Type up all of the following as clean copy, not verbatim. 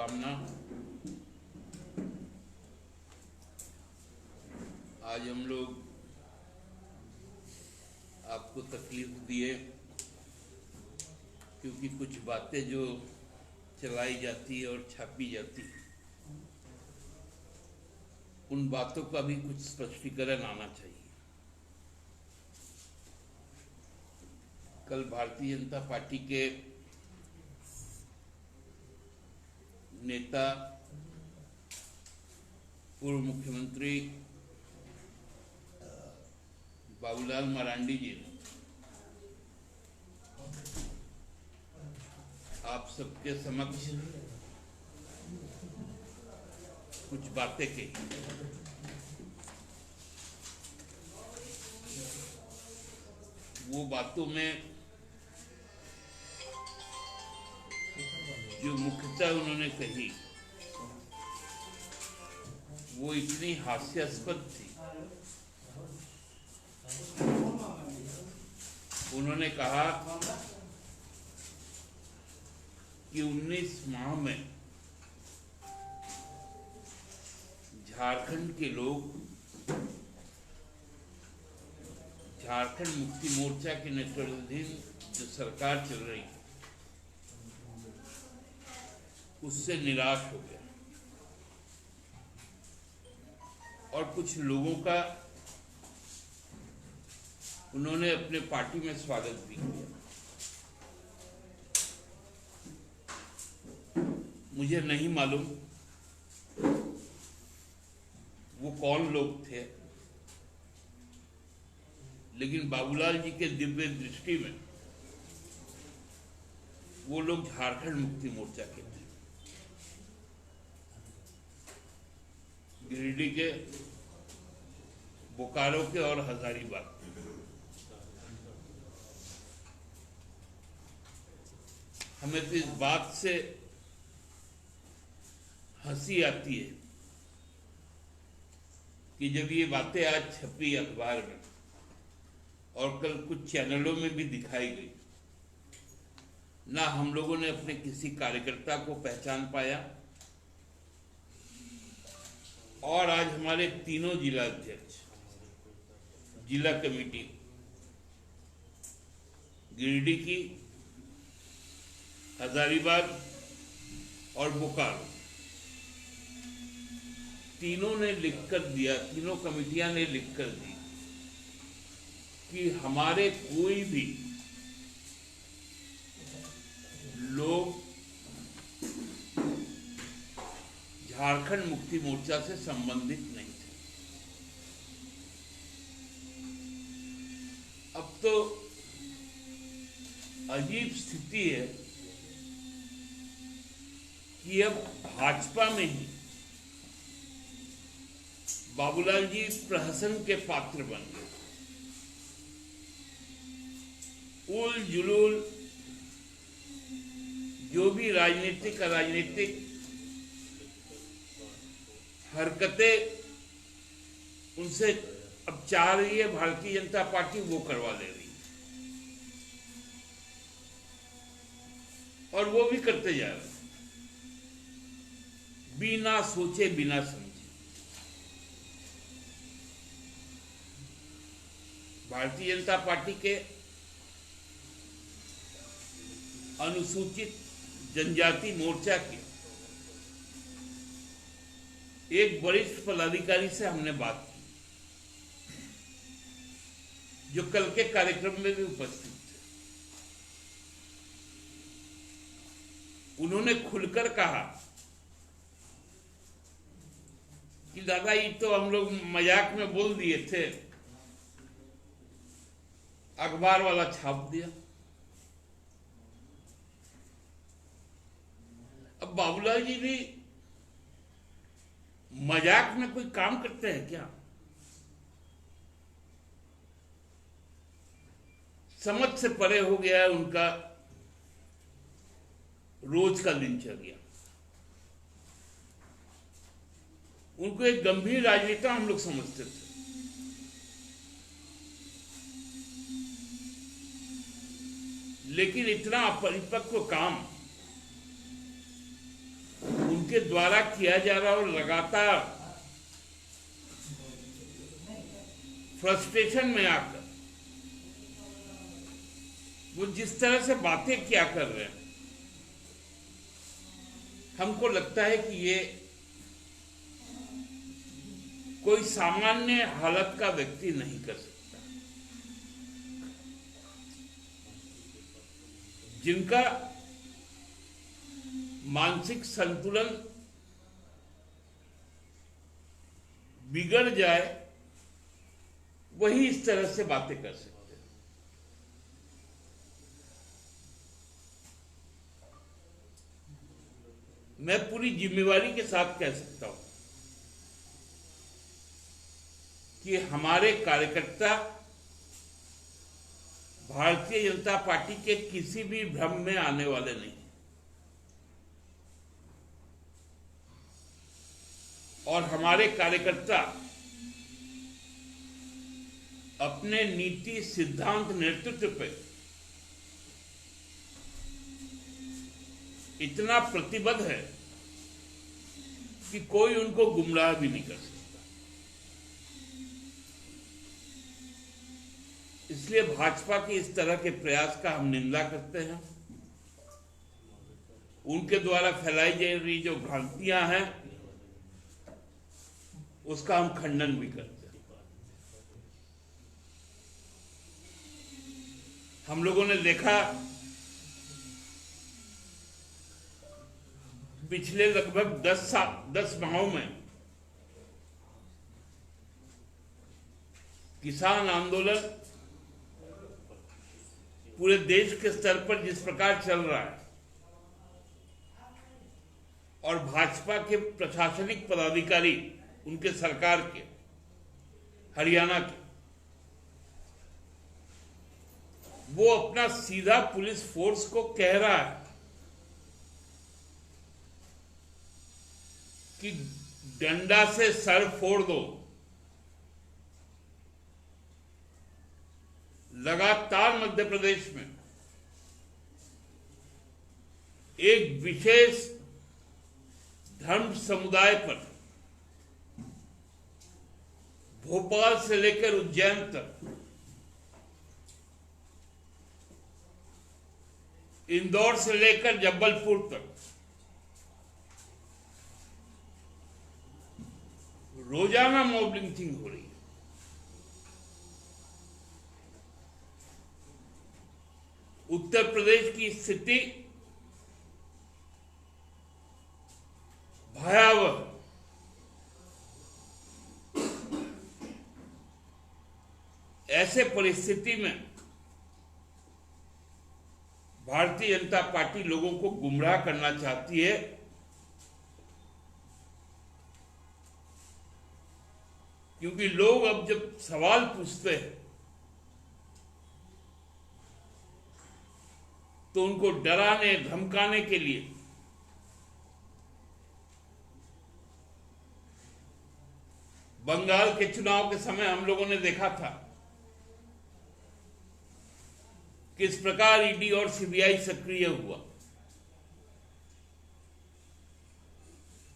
शुभकामना। आज हम लोग आपको तकलीफ दिए क्योंकि कुछ बातें जो चलाई जाती है और छापी जाती है उन बातों का भी कुछ स्पष्टीकरण आना चाहिए। कल भारतीय जनता पार्टी के नेता पूर्व मुख्यमंत्री बाबूलाल मरांडी जी ने आप सबके समक्ष कुछ बातें कही। वो बातों में जो मुख्यतः उन्होंने कही वो इतनी हास्यास्पद थी। उन्होंने कहा कि 19 माह में झारखंड के लोग झारखंड मुक्ति मोर्चा के नेतृत्वाधीन जो सरकार चल रही है उससे निराश हो गया और कुछ लोगों का उन्होंने अपने पार्टी में स्वागत भी किया। मुझे नहीं मालूम वो कौन लोग थे, लेकिन बाबूलाल जी के दिव्य दृष्टि में वो लोग झारखंड मुक्ति मोर्चा के थे। गिरिडीह के, बोकारो के और हजारीबाग। हमें तो इस बात से हंसी आती है कि जब ये बातें आज छपी अखबार में और कल कुछ चैनलों में भी दिखाई गई, ना हम लोगों ने अपने किसी कार्यकर्ता को पहचान पाया और आज हमारे तीनों जिला अध्यक्ष, जिला कमेटी गिरिडीह की, हजारीबाग और बोकारो, तीनों ने लिखकर दिया, तीनों कमेटियां ने लिखकर दी कि हमारे कोई भी लोग झारखंड मुक्ति मोर्चा से संबंधित नहीं थे। अब तो अजीब स्थिति है कि अब भाजपा में ही बाबूलाल जी प्रहसन के पात्र बन गए। उल जुलूल जो भी राजनीतिक अराजनीतिक हरकतें उनसे अब चाह रही है भारतीय जनता पार्टी, वो करवा ले रही है और वो भी करते जा रहे हैं बिना सोचे बिना समझे। भारतीय जनता पार्टी के अनुसूचित जनजाति मोर्चा के एक वरिष्ठ पदाधिकारी से हमने बात की जो कल के कार्यक्रम में भी उपस्थित थे। उन्होंने खुलकर कहा कि दादा ये तो हम लोग मजाक में बोल दिए थे, अखबार वाला छाप दिया। अब बाबूलाल जी भी मजाक में कोई काम करते हैं क्या? समझ से परे हो गया है उनका रोज का दिनचर्या। उनको एक गंभीर राजनेता हम लोग समझते थे, लेकिन इतना अपरिपक्व काम उनके द्वारा किया जा रहा और लगातार फ्रस्ट्रेशन में आकर वो जिस तरह से बातें क्या कर रहे हैं, हमको लगता है कि ये कोई सामान्य हालत का व्यक्ति नहीं कर सकता। जिनका मानसिक संतुलन बिगड़ जाए वही इस तरह से बातें कर सकते हैं। मैं पूरी जिम्मेवारी के साथ कह सकता हूं कि हमारे कार्यकर्ता भारतीय जनता पार्टी के किसी भी भ्रम में आने वाले नहीं, और हमारे कार्यकर्ता अपने नीति सिद्धांत नेतृत्व पे इतना प्रतिबद्ध है कि कोई उनको गुमराह भी नहीं कर सकता। इसलिए भाजपा के इस तरह के प्रयास का हम निंदा करते हैं। उनके द्वारा फैलाई जा रही जो भ्रांतियां हैं उसका हम खंडन भी करते हैं। हम लोगों ने देखा पिछले लगभग 10 माहों में किसान आंदोलन पूरे देश के स्तर पर जिस प्रकार चल रहा है और भाजपा के प्रशासनिक पदाधिकारी उनके सरकार के हरियाणा के वो अपना सीधा पुलिस फोर्स को कह रहा है कि डंडा से सर फोड़ दो। लगातार मध्य प्रदेश में एक विशेष धर्म समुदाय पर भोपाल से लेकर उज्जैन तक, इंदौर से लेकर जबलपुर तक रोजाना मॉब लिंचिंग हो रही है। उत्तर प्रदेश की स्थिति भयावह। ऐसे परिस्थिति में भारतीय जनता पार्टी लोगों को गुमराह करना चाहती है, क्योंकि लोग अब जब सवाल पूछते हैं तो उनको डराने धमकाने के लिए बंगाल के चुनाव के समय हम लोगों ने देखा था किस प्रकार ईडी और सीबीआई सक्रिय हुआ।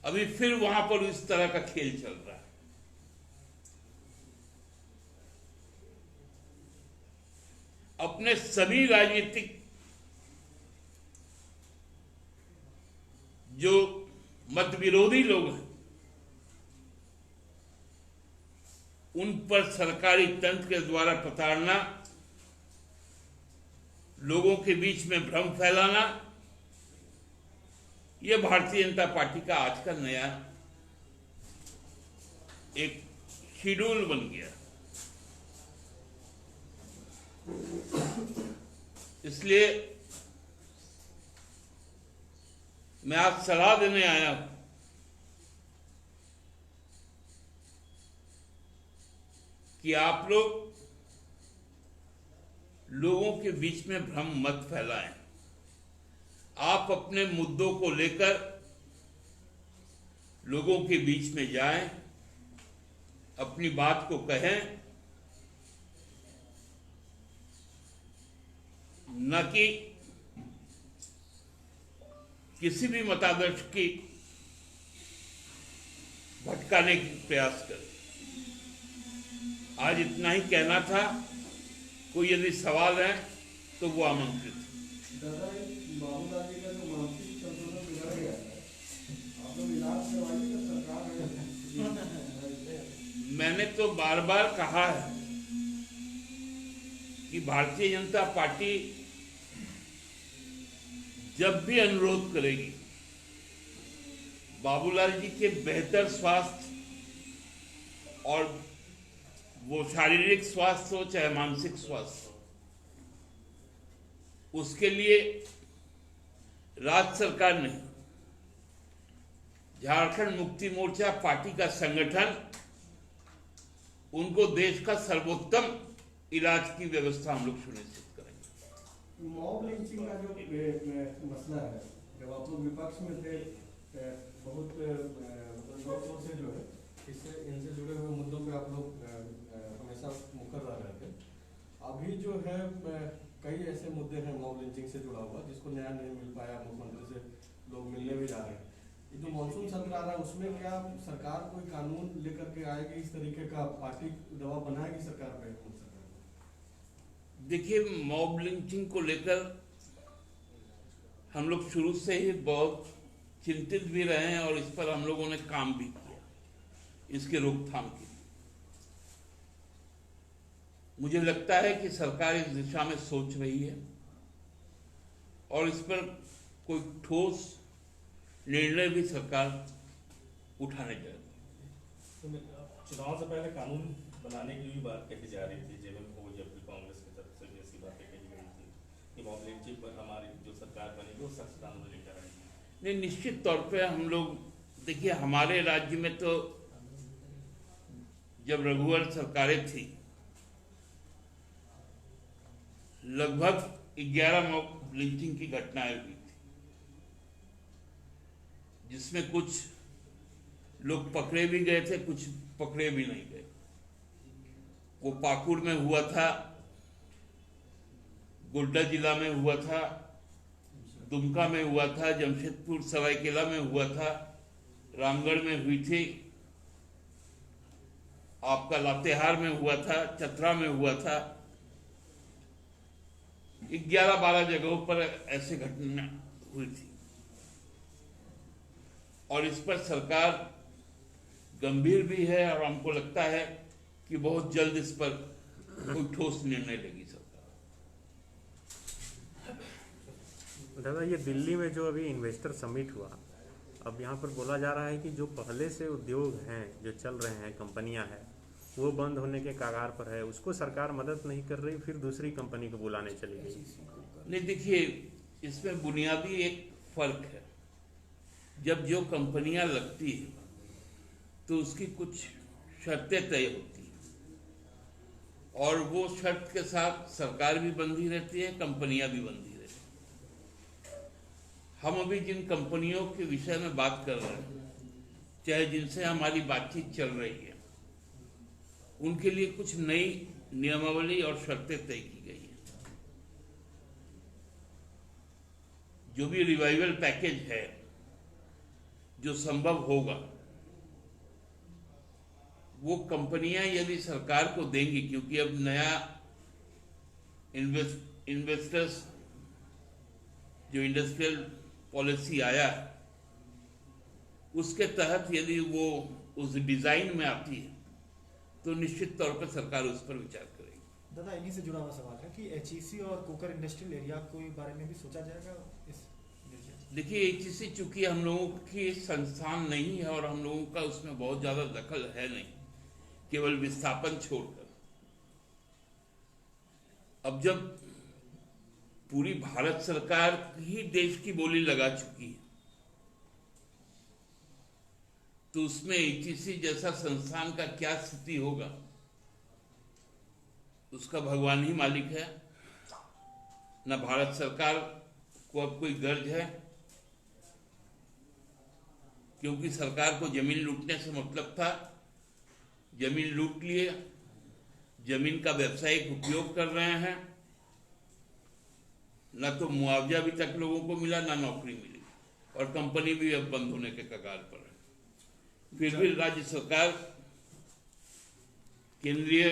अभी फिर वहां पर इस तरह का खेल चल रहा है। अपने सभी राजनीतिक जो मत विरोधी लोग हैं उन पर सरकारी तंत्र के द्वारा प्रताड़ना, लोगों के बीच में भ्रम फैलाना, यह भारतीय जनता पार्टी का आज का नया एक शेड्यूल बन गया। इसलिए मैं आज सलाह देने आया हूं कि आप लोगों के बीच में भ्रम मत फैलाएं। आप अपने मुद्दों को लेकर लोगों के बीच में जाएं, अपनी बात को कहें, न कि किसी भी मतादर्श की भटकाने की प्रयास करे। आज इतना ही कहना था। कोई यदि सवाल है तो वो आमंत्रित। दादा, बाबूलाल जी का जो मानसिक संतुलन बिगड़ गया है, आप लोग इलाज करवाइए तो सरकार है। मैंने तो बार बार कहा है कि भारतीय जनता पार्टी जब भी अनुरोध करेगी बाबूलाल जी के बेहतर स्वास्थ्य, और वो शारीरिक स्वास्थ्य हो चाहे मानसिक स्वास्थ्य, उसके लिए राज्य सरकार नहीं, झारखंड मुक्ति मोर्चा पार्टी का संगठन उनको देश का सर्वोत्तम इलाज की व्यवस्था हम लोग सुनिश्चित करेंगे। मॉब लिंचिंग का जो मसला है, जब आप लोग विपक्ष में थे, बहुत लोगों से जो है इनसे जुड़े हुए मुद्दों पे आप लोग हमेशा मुकर रह रहे थे। अभी जो है कई ऐसे मुद्दे हैं मॉब लिंचिंग से जुड़ा हुआ जिसको न्याय नहीं मिल पाया, मुख्यमंत्री से लोग मिलने भी जा रहे हैं। ये जो मानसून सत्र आ रहा है उसमें क्या सरकार कोई कानून लेकर के आएगी, इस तरीके का पार्टी दबाव बनाएगी सरकार पे? देखिए, मॉब लिंचिंग को लेकर हम लोग शुरू से ही बहुत चिंतित भी रहे हैं और इस पर हम लोगों ने काम भी किया, इसके रोकथाम के लिए। मुझे लगता है कि सरकार इस दिशा में सोच रही है और इस पर कोई ठोस निर्णय भी सरकार उठाने जा रही है। चुनाव से पहले कानून बनाने की भी बात कही जा रही थी, जबकि कांग्रेस की तरफ से भी ऐसी बातें कही गई थी कि मॉब लिंचिंग पर हमारी जो सरकार बनेगी वो सख्त कानून लेकर आएगी। नहीं, निश्चित तौर पे हम लोग, देखिए हमारे राज्य में तो जब रघुवर सरकारें थी लगभग 11 मॉब लिंचिंग की घटनाएं हुई थी, जिसमें कुछ लोग पकड़े भी गए थे, कुछ पकड़े भी नहीं गए। वो पाकुड़ में हुआ था, गोड्डा जिला में हुआ था, दुमका में हुआ था, जमशेदपुर सरायकेला में हुआ था, रामगढ़ में हुई थी, आपका लातेहार में हुआ था, चतरा में हुआ था। 11-12 जगहों पर ऐसे घटना हुई थी और इस पर सरकार गंभीर भी है और हमको लगता है कि बहुत जल्द इस पर कोई ठोस निर्णय लेगी सरकार। दादा, ये दिल्ली में जो अभी इन्वेस्टर समिट हुआ, अब यहाँ पर बोला जा रहा है कि जो पहले से उद्योग हैं जो चल रहे हैं, कंपनियां हैं, वो बंद होने के कगार पर है, उसको सरकार मदद नहीं कर रही, फिर दूसरी कंपनी को बुलाने चली गई। नहीं, देखिए इसमें बुनियादी एक फर्क है। जब जो कंपनियां लगती है तो उसकी कुछ शर्तें तय होती हैं और वो शर्त के साथ सरकार भी बंधी रहती है, कंपनियां भी बंधी रहती हैं। हम अभी जिन कंपनियों के विषय में बात कर रहे हैं, चाहे जिनसे हमारी बातचीत चल रही है, उनके लिए कुछ नई नियमावली और शर्तें तय की गई है। जो भी रिवाइवल पैकेज है जो संभव होगा, वो कंपनियां यदि सरकार को देंगी, क्योंकि अब नया इन्वेस्टर्स जो इंडस्ट्रियल पॉलिसी आया है, उसके तहत यदि वो उस डिजाइन में आती है तो निश्चित तौर पर सरकार उस पर विचार करेगी। दादा, इन्हीं से जुड़ा हुआ सवाल है कि एचईसी और कोकर इंडस्ट्रियल एरिया के बारे में भी सोचा जाएगा इस? देखिए, एचईसी चूंकि हम लोगों की संस्थान नहीं है और हम लोगों का उसमें बहुत ज्यादा दखल है नहीं, केवल विस्थापन छोड़कर। अब जब पूरी भारत सरकार ही देश की बोली लगा चुकी है तो उसमें एचईसी जैसा संस्थान का क्या स्थिति होगा उसका भगवान ही मालिक है। न भारत सरकार को अब कोई गर्ज है, क्योंकि सरकार को जमीन लूटने से मतलब था। जमीन लूट लिए, जमीन का व्यावसायिक उपयोग कर रहे हैं, न तो मुआवजा अभी तक लोगों को मिला, ना नौकरी मिली और कंपनी भी अब बंद होने के कगार पर है। फिर भी राज्य सरकार केंद्रीय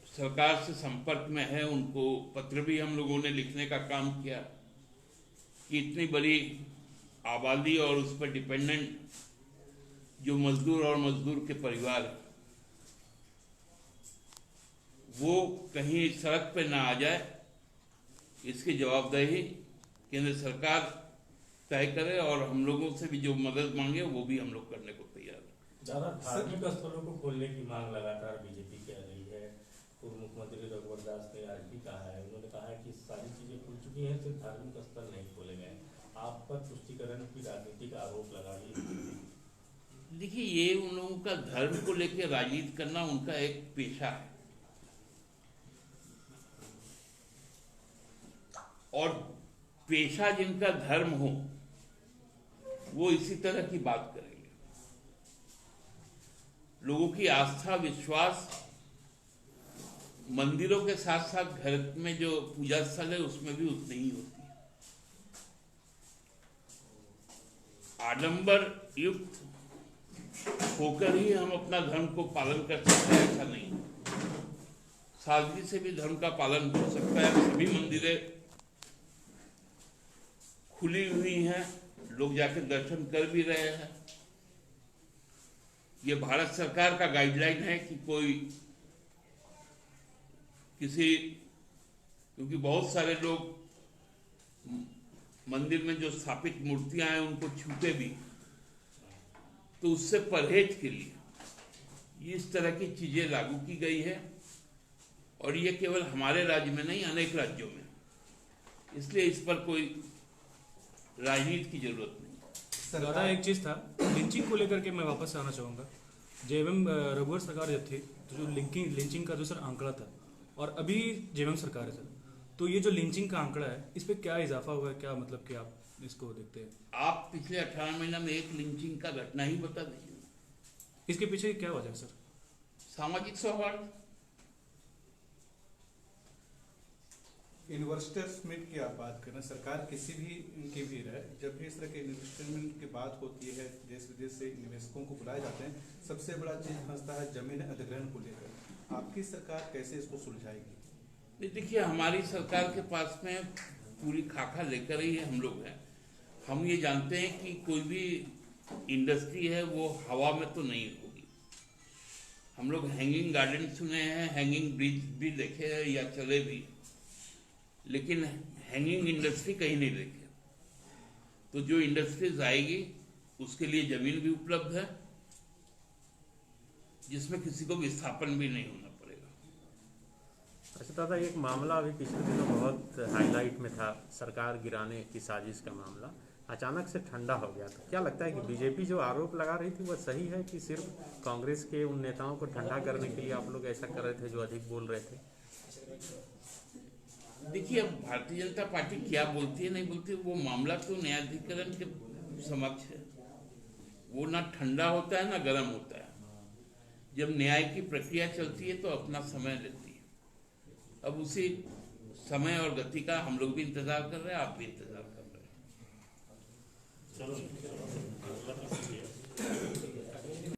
सरकार से संपर्क में है, उनको पत्र भी हम लोगों ने लिखने का काम किया कि इतनी बड़ी आबादी और उस पर डिपेंडेंट जो मजदूर और मजदूर के परिवार हैं, वो कहीं सड़क पे ना आ जाए, इसकी जवाबदेही केंद्र सरकार तय करे और हम लोगों से भी जो मदद मांगे वो भी हम लोग करने को तैयार हैं। ज्यादा धार्मिक स्थलों को खोलने की मांग लगातार बीजेपी कह रही है। पूर्व मुख्यमंत्री रघुवर दास ने आज भी कहा है, उन्होंने कहा है कि सारी चीजें खुल चुकी हैं, सिर्फ धार्मिक स्थल नहीं खोले गए। आप पर तुष्टिकरण की राजनीतिक आरोप लगा रही। देखिए, ये उन लोगों का धर्म को लेकर राजनीति करना उनका एक पेशा है और पेशा जिनका धर्म हो वो इसी तरह की बात करेंगे। लोगों की आस्था विश्वास मंदिरों के साथ साथ घर में जो पूजा स्थल है उसमें भी उतनी ही होती है। आडंबर युक्त होकर ही हम अपना धर्म को पालन कर सकते हैं ऐसा नहीं, सादगी से भी धर्म का पालन हो सकता है। सभी मंदिरें खुली हुई हैं, लोग जाकर दर्शन कर भी रहे हैं। ये भारत सरकार का गाइडलाइन है कि कोई किसी, क्योंकि बहुत सारे लोग मंदिर में जो स्थापित मूर्तियां हैं उनको छूते भी, तो उससे परहेज के लिए इस तरह की चीजें लागू की गई है और ये केवल हमारे राज्य में नहीं, अनेक राज्यों में, इसलिए इस पर कोई राजनीति की जरूरत नहीं। दादा, एक चीज़ था लिंचिंग को लेकर के मैं वापस आना चाहूँगा। जेएमएम रघुवर सरकार जब थी तो जो लिंचिंग का जो सर आंकड़ा था और अभी जेएमएम सरकार है सर, तो ये जो लिंचिंग का आंकड़ा है इस पे क्या इजाफा हुआ है, क्या मतलब कि आप इसको देखते हैं? आप पिछले 18 महीना में एक लिंचिंग का घटना ही बता दीजिए। इसके पीछे क्या वजह है सर? सामाजिक सौहार्द। इन्वेस्टर समिट की आप बात करें, सरकार किसी भी इनकी भी रहे, जब भी इस तरह के इन्वेस्टमेंट की बात होती है, देश विदेश से निवेशकों को बुलाए जाते हैं, सबसे बड़ा चीज फंसता है जमीन अधिग्रहण को लेकर। आपकी सरकार कैसे इसको सुलझाएगी? देखिए, हमारी सरकार के पास में पूरी खाका लेकर ही हम लोग हैं। हम ये जानते हैं कि कोई भी इंडस्ट्री है वो हवा में तो नहीं होगी। हम लोग हैंगिंग गार्डन सुने हैं, हैंगिंग ब्रिज भी देखे हैं या चले भी, लेकिन हैंगिंग इंडस्ट्री कहीं नहीं देखे। तो जो इंडस्ट्रीज आएगी उसके लिए जमीन भी उपलब्ध है जिसमें किसी को विस्थापन भी नहीं होना पड़ेगा। अच्छा दादा, एक मामला अभी पिछले दिनों बहुत हाईलाइट में था, सरकार गिराने की साजिश का मामला अचानक से ठंडा हो गया। तो क्या लगता है कि बीजेपी जो आरोप लगा रही थी वह सही है कि सिर्फ कांग्रेस के उन नेताओं को ठंडा करने के लिए आप लोग ऐसा कर रहे थे जो अधिक बोल रहे थे? देखिए, अब भारतीय जनता पार्टी क्या बोलती है नहीं बोलती है, वो मामला तो न्यायाधिकरण के समक्ष है। वो ना ठंडा होता है ना गर्म होता है। जब न्याय की प्रक्रिया चलती है तो अपना समय लेती है। अब उसी समय और गति का हम लोग भी इंतजार कर रहे हैं, आप भी इंतजार कर रहे हैं। चलो।